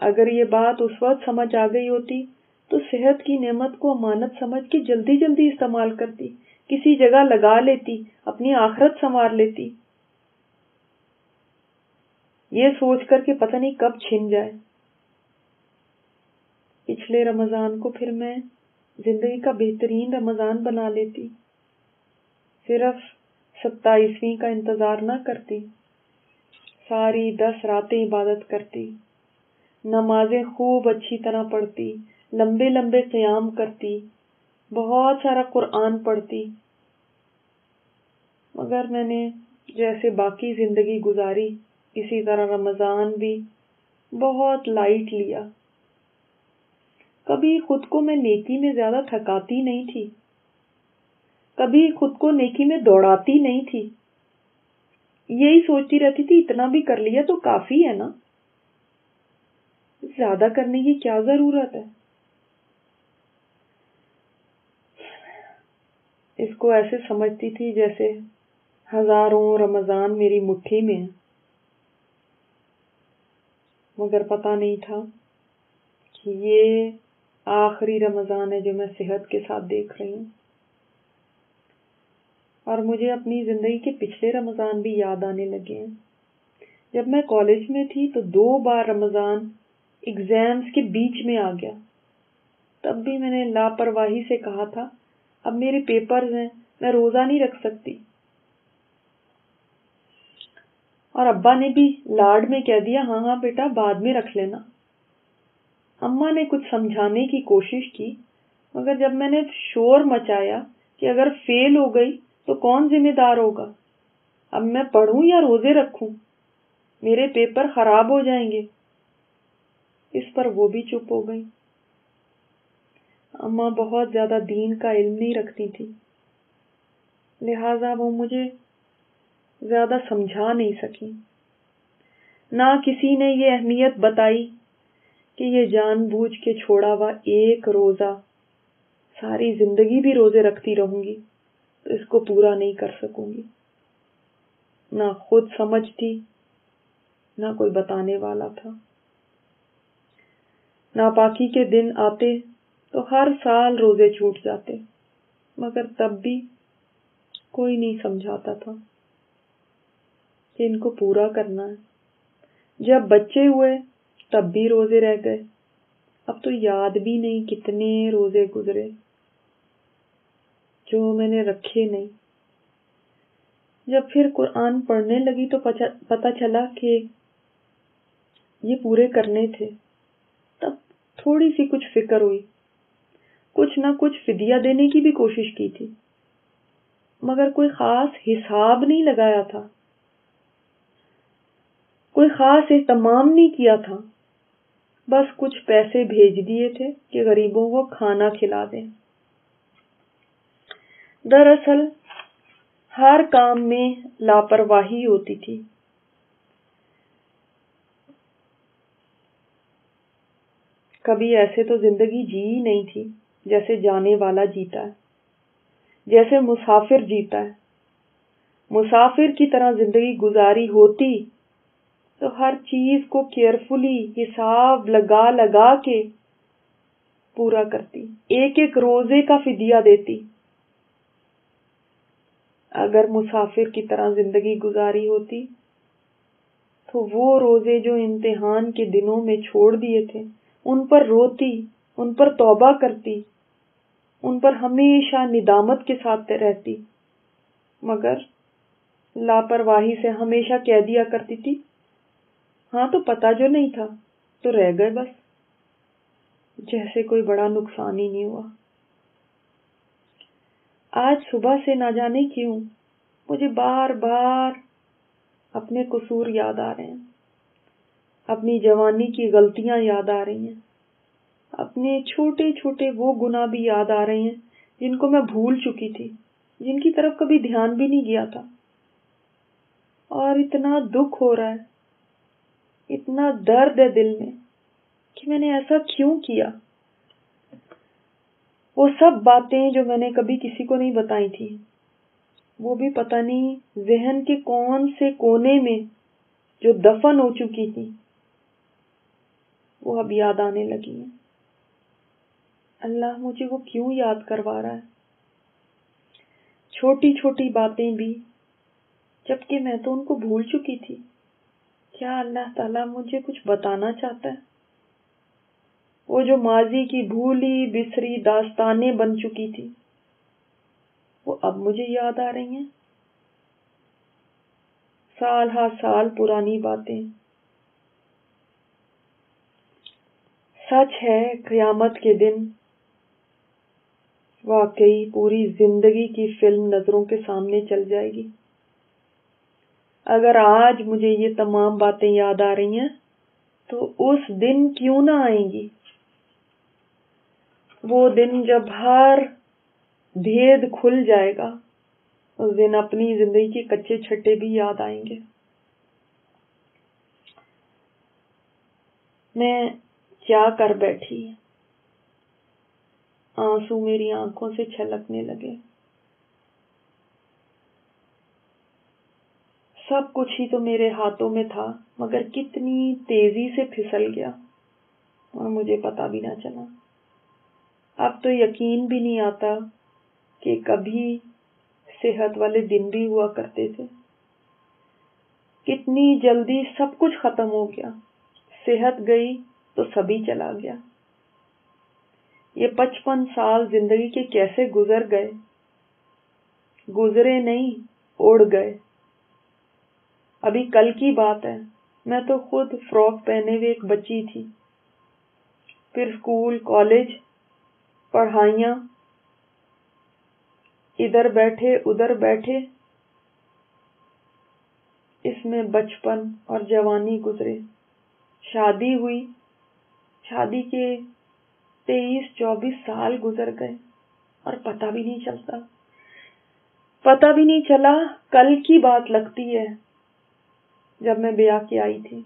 اگر یہ بات اس وقت سمجھ آ گئی ہوتی تو صحت کی نعمت کو امانت سمجھ کے جلدی جلدی استعمال کرتی، کسی جگہ لگا لیتی، اپنی آخرت سنوار لیتی، یہ سوچ کر کہ پتہ نہیں کب چھن جائے۔ پچھلے رمضان کو پھر میں زندگی کا بہترین رمضان بنا لیتی، صرف 27ویں کا انتظار نہ کرتی، ساری 10 راتیں عبادت کرتی، نمازیں خوب اچھی طرح پڑھتی، لمبے لمبے قیام کرتی، بہت سارا قرآن پڑھتی۔ مگر میں نے جیسے باقی زندگی گزاری اسی طرح رمضان بھی بہت لائٹ لیا۔ کبھی خود کو میں نیکی میں زیادہ تھکاتی نہیں تھی، کبھی خود کو نیکی میں دوڑاتی نہیں تھی، یہی سوچتی رہتی تھی اتنا بھی کر لیا تو کافی ہے نا، زیادہ کرنے کی کیا ضرورت ہے۔ اس کو ایسے سمجھتی تھی جیسے ہزاروں رمضان میری مٹھی میں ہیں، مگر پتہ نہیں تھا کہ یہ آخری رمضان ہے جو میں صحت کے ساتھ دیکھ رہی ہوں۔ اور مجھے اپنی زندگی کے پچھلے رمضان بھی یاد آنے لگے ہیں۔ جب میں کالج میں تھی تو 2 بار رمضان ایگزامز کے بیچ میں آ گیا، تب بھی میں نے لاپرواہی سے کہا تھا اب میرے پیپرز ہیں، میں روزہ نہیں رکھ سکتی، اور ابا نے بھی لاڈ میں کہہ دیا ہاں ہاں بیٹا بعد میں رکھ لینا۔ اماں نے کچھ سمجھانے کی کوشش کی، مگر جب میں نے شور مچایا کہ اگر فیل ہو گئی تو کون ذمہ دار ہوگا، اب میں پڑھوں یا روزے رکھوں، میرے پیپر خراب ہو جائیں گے، اس پر وہ بھی چپ ہو گئی۔ اماں بہت زیادہ دین کا علم نہیں رکھتی تھی، لہٰذا وہ مجھے زیادہ سمجھا نہیں سکی، نہ کسی نے یہ اہمیت بتائی کہ یہ جان بوجھ کے چھوڑا ہوا ایک روزہ ساری زندگی بھی روزے رکھتی رہوں گی تو اس کو پورا نہیں کر سکوں گی۔ نہ خود سمجھتی، نہ کوئی بتانے والا تھا۔ ناپاکی کے دن آتے تو ہر سال روزے چھوٹ جاتے، مگر تب بھی کوئی نہیں سمجھاتا تھا کہ ان کو پورا کرنا ہے۔ جب بچے ہوئے تب بھی روزے رہ گئے، اب تو یاد بھی نہیں کتنے روزے گزرے جو میں نے رکھے نہیں۔ جب پھر قرآن پڑھنے لگی تو پتہ چلا کہ یہ پورے کرنے تھے، تب تھوڑی سی کچھ فکر ہوئی، کچھ نہ کچھ فدیہ دینے کی بھی کوشش کی تھی، مگر کوئی خاص حساب نہیں لگایا تھا، کوئی خاص اہتمام نہیں کیا تھا، بس کچھ پیسے بھیج دیے تھے کہ غریبوں کو کھانا کھلا دیں۔ دراصل ہر کام میں لاپرواہی ہوتی تھی۔ کبھی ایسے تو زندگی جی ہی نہیں تھی جیسے جانے والا جیتا ہے، جیسے مسافر جیتا ہے۔ مسافر کی طرح زندگی گزاری ہوتی تو ہر چیز کو کیئرفلی حساب لگا لگا کے پورا کرتی، ایک ایک روزے کا فدیہ دیتی۔ اگر مسافر کی طرح زندگی گزاری ہوتی تو وہ روزے جو امتحان کے دنوں میں چھوڑ دیے تھے ان پر روتی، ان پر توبہ کرتی، ان پر ہمیشہ ندامت کے ساتھ رہتی، مگر لاپرواہی سے ہمیشہ کہہ دیا کرتی تھی ہاں تو پتہ جو نہیں تھا تو رہ گئے، بس جیسے کوئی بڑا نقصان ہی نہیں ہوا۔ آج صبح سے نہ جانے کیوں مجھے بار بار اپنے قصور یاد آ رہے ہیں، اپنی جوانی کی غلطیاں یاد آ رہی ہیں، اپنے چھوٹے چھوٹے وہ گناہ بھی یاد آ رہے ہیں جن کو میں بھول چکی تھی، جن کی طرف کبھی دھیان بھی نہیں گیا تھا، اور اتنا دکھ ہو رہا ہے، اتنا درد ہے دل میں کہ میں نے ایسا کیوں کیا۔ وہ سب باتیں جو میں نے کبھی کسی کو نہیں بتائی تھی، وہ بھی پتہ نہیں ذہن کے کون سے کونے میں جو دفن ہو چکی تھی، وہ اب یاد آنے لگی ہیں۔ اللہ مجھے وہ کیوں یاد کروا رہا ہے؟ چھوٹی چھوٹی باتیں بھی، جبکہ میں تو ان کو بھول چکی تھی۔ کیا اللہ تعالیٰ مجھے کچھ بتانا چاہتا ہے؟ وہ جو ماضی کی بھولی بسری داستانیں بن چکی تھی، وہ اب مجھے یاد آ رہی ہیں۔ سال ہا سال پرانی باتیں۔ سچ ہے قیامت کے دن واقعی پوری زندگی کی فلم نظروں کے سامنے چل جائے گی۔ اگر آج مجھے یہ تمام باتیں یاد آ رہی ہیں تو اس دن کیوں نہ آئیں گی؟ وہ دن جب ہر بھید کھل جائے گا، اس دن اپنی زندگی کے کچے چھٹے بھی یاد آئیں گے۔ میں کیا کر بیٹھی؟ آنسو میری آنکھوں سے چھلکنے لگے۔ سب کچھ ہی تو میرے ہاتھوں میں تھا، مگر کتنی تیزی سے پھسل گیا اور مجھے پتا بھی نہ چلا۔ اب تو یقین بھی نہیں آتا کہ کبھی صحت والے دن بھی ہوا کرتے تھے۔ کتنی جلدی سب کچھ ختم ہو گیا۔ صحت گئی تو سبھی چلا گیا۔ یہ 55 سال زندگی کے کیسے گزر گئے؟ گزرے نہیں، اڑ گئے۔ ابھی کل کی بات ہے، میں تو خود فراک پہنے ہوئے ایک بچی تھی۔ پھر اسکول، کالج، پڑھائیاں، ادھر بیٹھے ادھر بیٹھے، اس میں بچپن اور جوانی گزرے۔ شادی ہوئی، شادی کے 23-24 سال گزر گئے اور پتہ بھی نہیں چلتا۔ پتہ بھی نہیں چلا، کل کی بات لگتی ہے جب میں بیاہ کے آئی تھی۔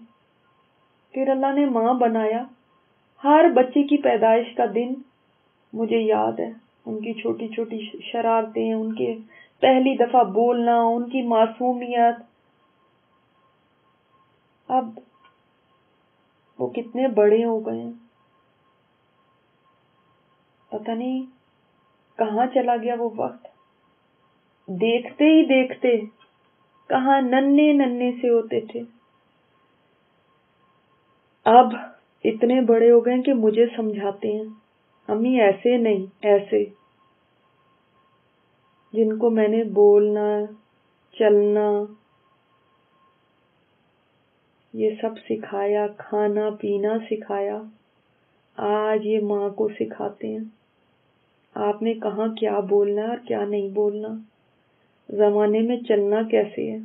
پھر اللہ نے ماں بنایا۔ ہر بچے کی پیدائش کا دن مجھے یاد ہے، ان کی چھوٹی چھوٹی شرارتیں، ان کے پہلی دفعہ بولنا، ان کی معصومیت۔ اب وہ کتنے بڑے ہو گئے ہیں، پتہ نہیں کہاں چلا گیا وہ وقت۔ دیکھتے ہی دیکھتے کہاں ننھے ننھے سے ہوتے تھے، اب اتنے بڑے ہو گئے کہ مجھے سمجھاتے ہیں، امی ایسے نہیں، ایسے۔ جن کو میں نے بولنا، چلنا، یہ سب سکھایا، کھانا پینا سکھایا، آج یہ ماں کو سکھاتے ہیں۔ آپ نے کہاں کیا بولنا ہے اور کیا نہیں بولنا، زمانے میں چلنا کیسے ہے۔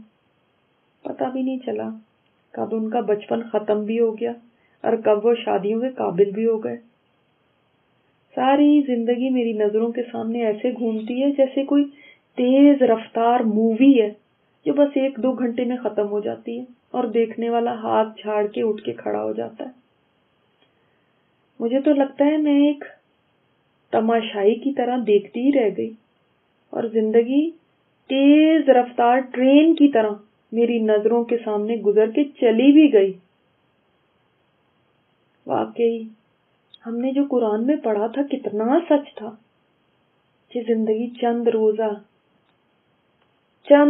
پتہ بھی نہیں چلا کب ان کا بچپن ختم بھی ہو گیا اور کب وہ شادیوں کے قابل بھی ہو گئے۔ ساری زندگی میری نظروں کے سامنے ایسے گھومتی ہے جیسے کوئی تیز رفتار مووی ہے جو بس 1-2 گھنٹے میں ختم ہو جاتی ہے اور دیکھنے والا ہاتھ جھاڑ کے اٹھ کے کھڑا ہو جاتا ہے۔ مجھے تو لگتا ہے میں ایک تماشائی کی طرح دیکھتی ہی رہ گئی اور زندگی تیز رفتار ٹرین کی طرح میری نظروں کے سامنے گزر کے چلی بھی گئی۔ واقعی ہم نے جو قرآن میں پڑھا تھا کتنا سچ تھا کہ زندگی چند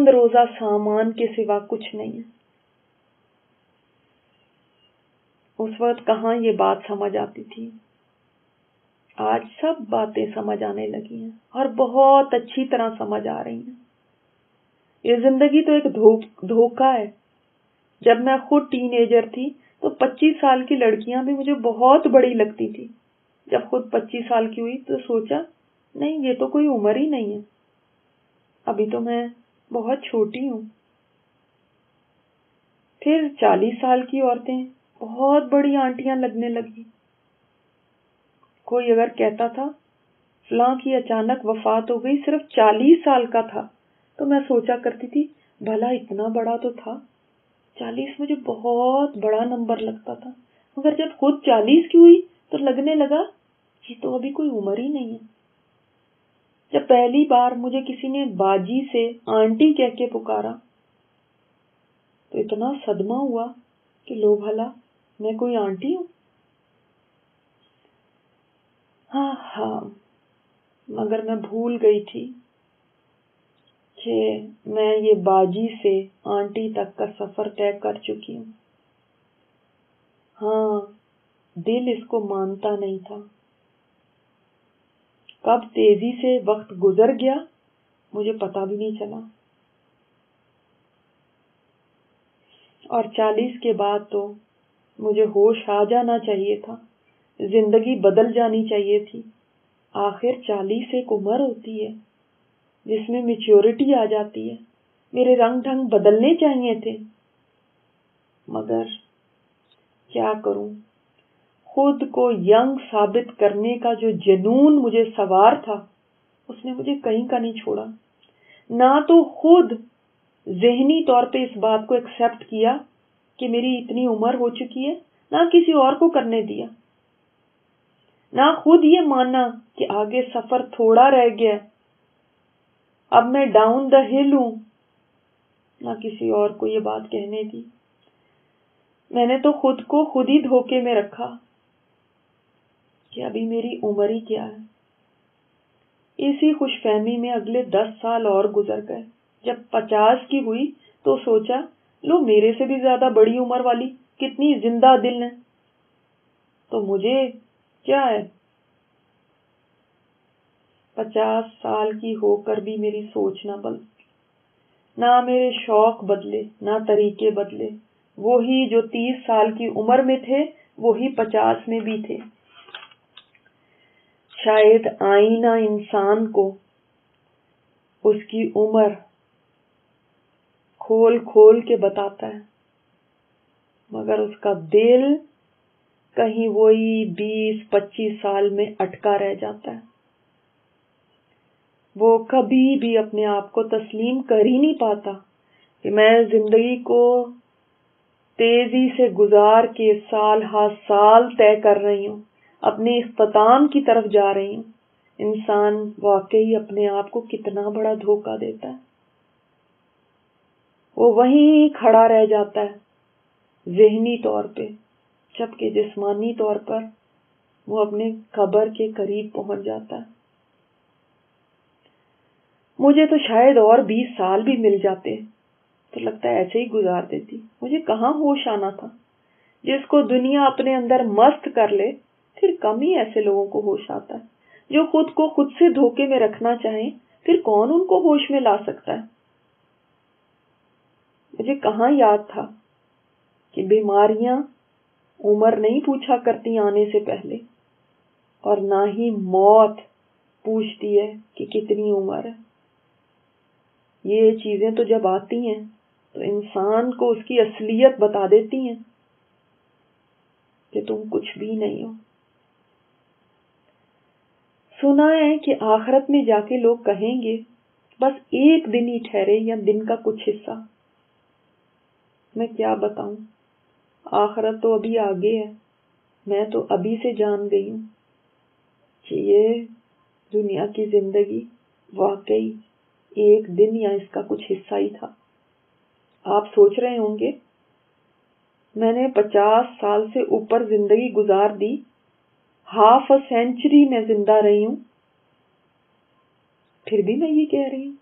روزہ سامان کے سوا کچھ نہیں ہے۔ اس وقت کہاں یہ بات سمجھ آتی تھی، آج سب باتیں سمجھ آنے لگی ہیں اور بہت اچھی طرح سمجھ آ رہی ہیں۔ یہ زندگی تو ایک دھوکہ ہے۔ جب میں خود ٹین ایجر تھی تو 25 سال کی لڑکیاں بھی مجھے بہت بڑی لگتی تھی۔ جب خود 25 سال کی ہوئی تو سوچا نہیں، یہ تو کوئی عمر ہی نہیں ہے، ابھی تو میں بہت چھوٹی ہوں۔ پھر 40 سال کی عورتیں بہت بڑی آنٹیاں لگنے لگی۔ کوئی اگر کہتا تھا فلاں کی اچانک وفات ہو گئی، صرف 40 سال کا تھا، تو میں سوچا کرتی تھی بھلا اتنا بڑا تو تھا۔ 40 مجھے بہت بڑا نمبر لگتا تھا، مگر جب خود 40 کی ہوئی تو لگنے لگا یہ تو ابھی کوئی عمر ہی نہیں ہے۔ جب پہلی بار مجھے کسی نے باجی سے آنٹی کہہ کے پکارا تو اتنا صدمہ ہوا کہ لو بھلا میں کوئی آنٹی ہوں۔ ہاں مگر میں بھول گئی تھی کہ میں یہ باجی سے آنٹی تک کا سفر طے کر چکی ہوں. ہاں دل اس کو مانتا نہیں تھا. کب تیزی سے وقت گزر گیا مجھے پتا بھی نہیں چلا. اور 40 کے بعد تو مجھے ہوش آ جانا چاہیے تھا، زندگی بدل جانی چاہیے تھی. آخر 40 ایک عمر ہوتی ہے جس میں میچیورٹی آ جاتی ہے. میرے رنگ ڈھنگ بدلنے چاہیے تھے، مگر کیا کروں، خود کو ینگ ثابت کرنے کا جو جنون مجھے سوار تھا اس نے مجھے کہیں کا نہیں چھوڑا. نہ تو خود ذہنی طور پہ اس بات کو ایکسپٹ کیا کہ میری اتنی عمر ہو چکی ہے، نہ کسی اور کو کرنے دیا. نہ خود یہ مانا کہ آگے سفر تھوڑا رہ گیا، اب میں ڈاؤن دا ہل ہوں، نہ کسی اور کو یہ بات کہنے دی. میں نے تو خود کو خود ہی دھوکے میں رکھا کہ ابھی میری عمر ہی کیا ہے. اسی خوش فہمی میں اگلے 10 سال اور گزر گئے. جب 50 کی ہوئی تو سوچا لو میرے سے بھی زیادہ بڑی عمر والی کتنی زندہ دل ہیں، تو مجھے کیا ہے. 50 سال کی ہو کر بھی میری سوچ نہ بدلی، نہ میرے شوق بدلے نہ طریقے بدلے. وہی جو 30 سال کی عمر میں تھے وہی 50 میں بھی تھے. شاید آئینہ انسان کو اس کی عمر کھول کھول کے بتاتا ہے، مگر اس کا دل کہیں وہی 20-25 سال میں اٹکا رہ جاتا ہے. وہ کبھی بھی اپنے آپ کو تسلیم کر ہی نہیں پاتا کہ میں زندگی کو تیزی سے گزار کے سال ہا سال طے کر رہی ہوں، اپنے اختتام کی طرف جا رہی ہوں. انسان واقعی اپنے آپ کو کتنا بڑا دھوکہ دیتا ہے. وہ وہیں کھڑا رہ جاتا ہے ذہنی طور پہ، جبکہ جسمانی طور پر وہ اپنے قبر کے قریب پہنچ جاتا ہے. مجھے تو شاید اور 20 سال بھی مل جاتے تو لگتا ہے ایسے ہی گزار دیتی. مجھے کہاں ہوش آنا تھا. جس کو دنیا اپنے اندر مست کر لے پھر کم ہی ایسے لوگوں کو ہوش آتا ہے. جو خود کو خود سے دھوکے میں رکھنا چاہیں پھر کون ان کو ہوش میں لا سکتا ہے. مجھے کہاں یاد تھا کہ بیماریاں عمر نہیں پوچھا کرتی آنے سے پہلے، اور نہ ہی موت پوچھتی ہے کہ کتنی عمر ہے. یہ چیزیں تو جب آتی ہیں تو انسان کو اس کی اصلیت بتا دیتی ہیں کہ تم کچھ بھی نہیں ہو. سنا ہے کہ آخرت میں جا کے لوگ کہیں گے بس ایک دن ہی ٹھہرے یا دن کا کچھ حصہ. میں کیا بتاؤں، آخرت تو ابھی آگے ہے. میں تو ابھی سے جان گئی ہوں کہ یہ دنیا کی زندگی واقعی ایک دن یا اس کا کچھ حصہ ہی تھا. آپ سوچ رہے ہوں گے میں نے 50 سال سے اوپر زندگی گزار دی، ½ سینچری میں زندہ رہی ہوں، پھر بھی میں یہ کہہ رہی ہوں.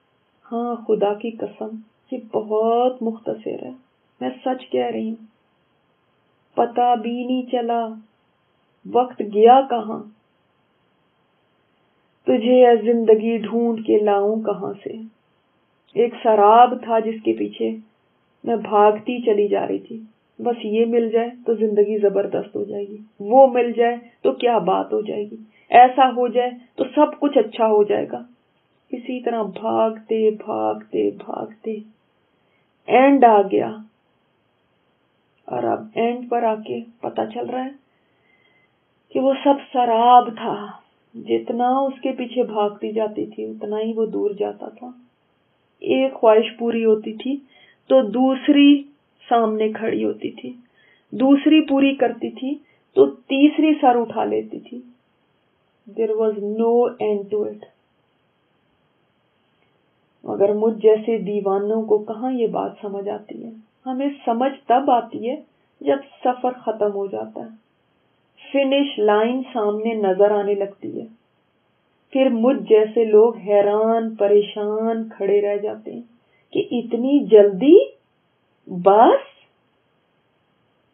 ہاں خدا کی قسم یہ بہت مختصر ہے، میں سچ کہہ رہی ہوں. پتا بھی نہیں چلا وقت گیا کہاں. تجھے اے زندگی ڈھونڈ کے لاؤں کہاں سے. ایک سراب تھا جس کے پیچھے میں بھاگتی چلی جا رہی تھی. بس یہ مل جائے تو زندگی زبردست ہو جائے گی، وہ مل جائے تو کیا بات ہو جائے گی، ایسا ہو جائے تو سب کچھ اچھا ہو جائے گا. اسی طرح بھاگتے بھاگتے بھاگتے اینڈ آ گیا، اور اب اینڈ پر آ کے پتا چل رہا ہے کہ وہ سب سراب تھا. جتنا اس کے پیچھے بھاگتی جاتی تھی اتنا ہی وہ دور جاتا تھا. ایک خواہش پوری ہوتی تھی تو دوسری سامنے کھڑی ہوتی تھی، دوسری پوری کرتی تھی تو تیسری سر اٹھا لیتی تھی. There was no end to it. مگر مجھ جیسے دیوانوں کو کہاں یہ بات سمجھ آتی ہے. ہمیں سمجھ تب آتی ہے جب سفر ختم ہو جاتا ہے. فنش لائن سامنے نظر آنے لگتی ہے، پھر مجھ جیسے لوگ حیران پریشان کھڑے رہ جاتے ہیں کہ اتنی جلدی بس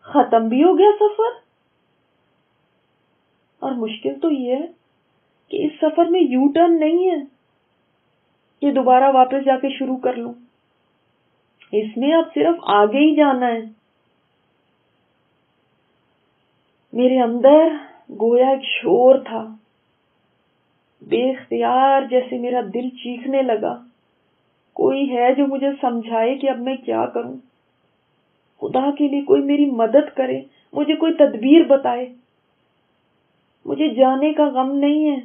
ختم بھی ہو گیا سفر۔ اور مشکل تو یہ ہے کہ اس سفر میں یو ٹرن نہیں ہے کہ دوبارہ واپس جا کے شروع کر لوں، اس میں اب صرف آگے ہی جانا ہے۔ میرے اندر گویا ایک شور تھا، بے اختیار جیسے میرا دل چیخنے لگا، کوئی ہے جو مجھے سمجھائے کہ اب میں کیا کروں، خدا کے لیے کوئی میری مدد کرے، مجھے کوئی تدبیر بتائے۔ مجھے جانے کا غم نہیں ہے،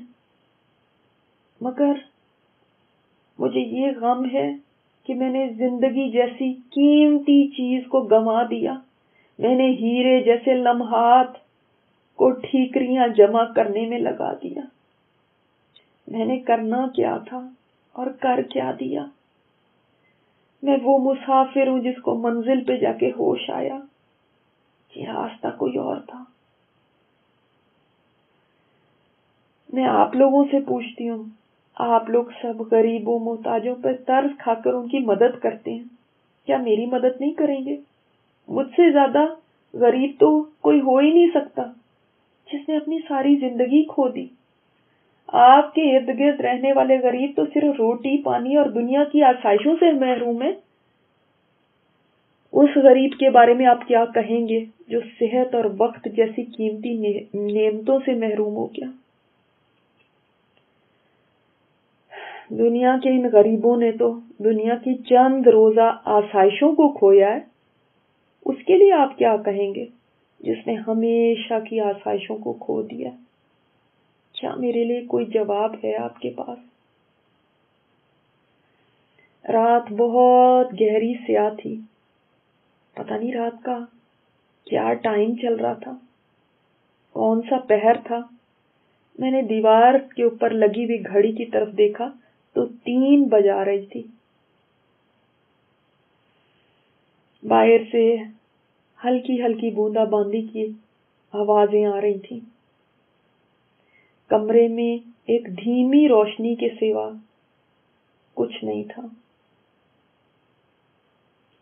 مگر مجھے یہ غم ہے کہ میں نے زندگی جیسی قیمتی چیز کو گنوا دیا، میں نے ہیرے جیسے لمحات کو ٹھیکریاں جمع کرنے میں لگا دیا۔ میں نے کرنا کیا تھا اور کر کیا دیا؟ میں وہ مسافر ہوں جس کو منزل پہ جا کے ہوش آیا کہ راستہ کوئی اور تھا۔ میں آپ لوگوں سے پوچھتی ہوں، آپ لوگ سب غریبوں محتاجوں پر ترس کھا کر ان کی مدد کرتے ہیں، کیا میری مدد نہیں کریں گے؟ مجھ سے زیادہ غریب تو کوئی ہو ہی نہیں سکتا جس نے اپنی ساری زندگی کھو دی۔ آپ کے ارد گرد رہنے والے غریب تو صرف روٹی پانی اور دنیا کی آسائشوں سے محروم ہیں۔ اس غریب کے بارے میں آپ کیا کہیں گے جو صحت اور وقت جیسی قیمتی نعمتوں سے محروم ہو گیا؟ دنیا کے ان غریبوں نے تو دنیا کی چند روزہ آسائشوں کو کھویا ہے، اس کے لیے آپ کیا کہیں گے جس نے ہمیشہ کی آسائشوں کو کھو دیا؟ کیا میرے لیے کوئی جواب ہے آپ کے پاس؟ رات بہت گہری سیاہ تھی، پتہ نہیں رات کا کیا ٹائم چل رہا تھا، کون سا پہر تھا۔ میں نے دیوار کے اوپر لگی ہوئی گھڑی کی طرف دیکھا تو 3 بجا رہی تھی۔ باہر سے ہلکی ہلکی بوندا باندی کی آوازیں آ رہی تھیں۔ کمرے میں ایک دھیمی روشنی کے سوا کچھ نہیں تھا،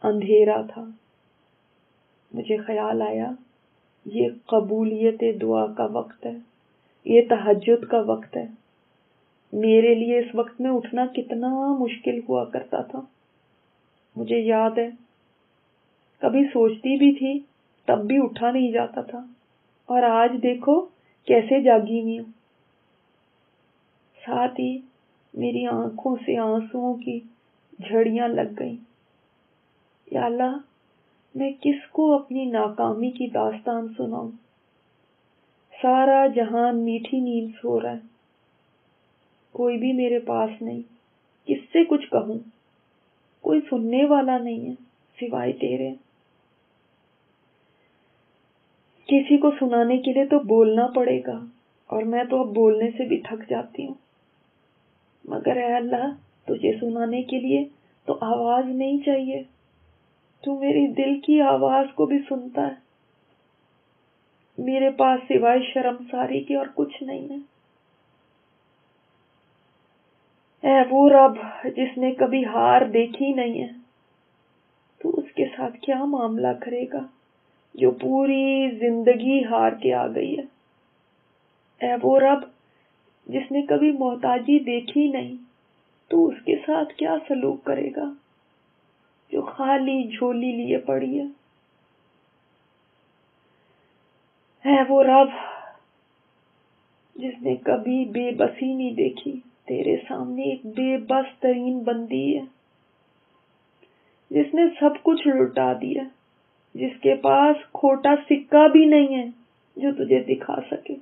اندھیرا تھا۔ مجھے خیال آیا یہ قبولیت دعا کا وقت ہے، یہ تہجد کا وقت ہے۔ میرے لیے اس وقت میں اٹھنا کتنا مشکل ہوا کرتا تھا۔ مجھے یاد ہے کبھی سوچتی بھی تھی تب بھی اٹھا نہیں جاتا تھا، اور آج دیکھو کیسے جاگی ہوئی ہوں۔ ساتھ ہی میری آنکھوں سے آنسوؤں کی جھڑیاں لگ گئیں۔ یا اللہ، میں کس کو اپنی ناکامی کی داستان سناؤں؟ سارا جہان میٹھی نیند سو رہا ہے، کوئی بھی میرے پاس نہیں، کس سے کچھ کہوں؟ کوئی سننے والا نہیں ہے سوائے تیرے۔ کسی کو سنانے کے لیے تو بولنا پڑے گا، اور میں تو اب بولنے سے بھی تھک جاتی ہوں، مگر اے اللہ، تجھے سنانے کے لیے تو آواز نہیں چاہیے، تو میری دل کی آواز کو بھی سنتا ہے۔ میرے پاس سوائے شرمساری کے اور کچھ نہیں ہے۔ اے وہ رب جس نے کبھی ہار دیکھی نہیں ہے، تو اس کے ساتھ کیا معاملہ کرے گا جو پوری زندگی ہار کے آ گئی ہے؟ اے وہ رب جس نے کبھی محتاجی دیکھی نہیں، تو اس کے ساتھ کیا سلوک کرے گا جو خالی جھولی لیے پڑی ہے؟ اے وہ رب جس نے کبھی بے بسی نہیں دیکھی، تیرے سامنے ایک بے بس ترین بندی ہے، جس نے سب کچھ لٹا دیا، جس کے پاس کھوٹا سکہ بھی نہیں ہے جو تجھے دکھا سکے۔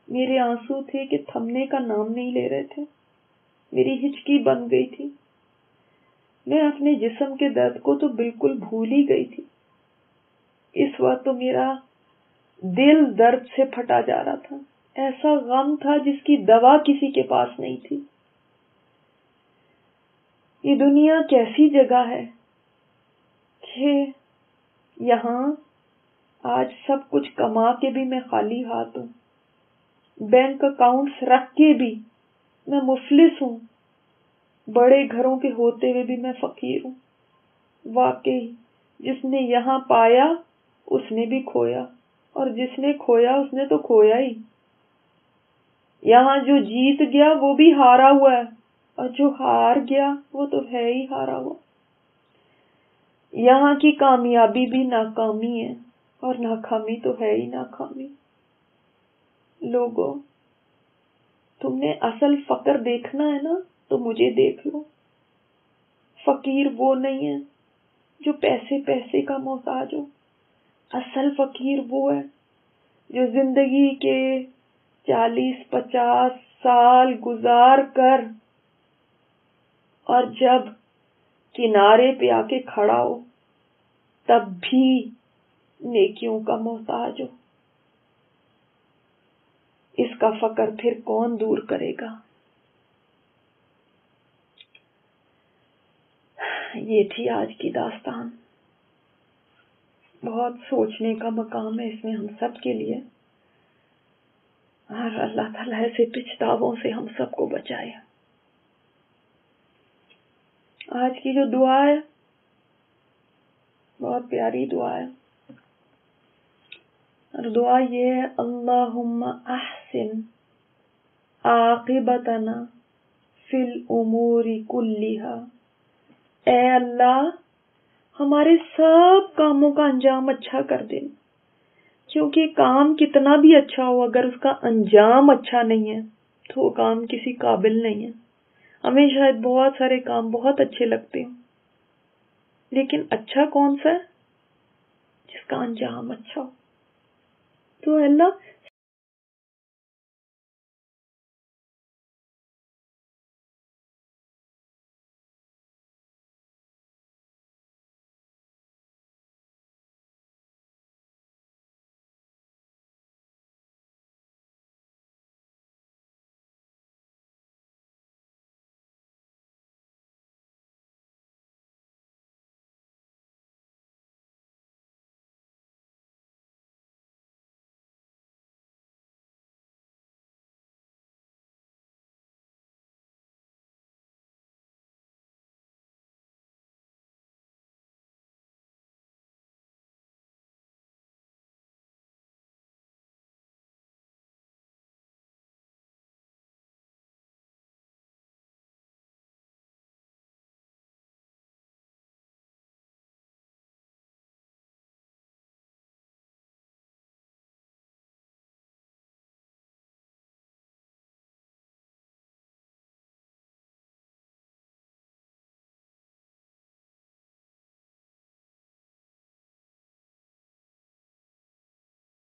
میرے آنسو تھے کہ تھمنے کا نام نہیں لے رہے تھے، میری ہچکی بن گئی تھی، میں اپنے جسم کے درد کو تو بالکل بھول ہی گئی تھی۔ اس وقت تو میرا دل درد سے پھٹا جا رہا تھا، ایسا غم تھا جس کی دوا کسی کے پاس نہیں تھی۔ یہ دنیا کیسی جگہ ہے کہ یہاں آج سب کچھ کما کے بھی میں خالی ہاتھ ہوں، بینک اکاؤنٹس رکھ کے بھی میں مفلس ہوں، بڑے گھروں کے ہوتے ہوئے بھی میں فقیر ہوں۔ واقعی جس نے یہاں پایا اس نے بھی کھویا، اور جس نے کھویا اس نے تو کھویا ہی۔ یہاں جو جیت گیا وہ بھی ہارا ہوا ہے، اور جو ہار گیا وہ تو ہے ہی ہارا ہوا۔ یہاں کی کامیابی بھی ناکامی ہے، اور ناکامی تو ہے ہی ناکامی۔ لوگوں، تم نے اصل فقر دیکھنا ہے نا تو مجھے دیکھ لو۔ فقیر وہ نہیں ہے جو پیسے کا محتاج ہو، اصل فقیر وہ ہے جو زندگی کے 40-50 سال گزار کر اور جب کنارے پہ آ کے کھڑا ہو تب بھی نیکیوں کا محتاج ہو۔ اس کا فقر پھر کون دور کرے گا؟ یہ تھی آج کی داستان۔ بہت سوچنے کا مقام ہے اس میں ہم سب کے لیے، اور اللہ تعالیٰ ایسے پچھتاووں سے ہم سب کو بچائے۔ آج کی جو دعا ہے بہت پیاری دعا ہے، اور دعا یہ ہے، اللہم احسن عاقبتنا فی الامور کلھا۔ اے اللہ ہمارے سب کاموں کا انجام اچھا کر دے، کیونکہ کام کتنا بھی اچھا ہو اگر اس کا انجام اچھا نہیں ہے تو وہ کام کسی قابل نہیں ہے۔ ہمیں شاید بہت سارے کام بہت اچھے لگتے ہیں، لیکن اچھا کون سا ہے؟ جس کا انجام اچھا ہو۔ تو اللہ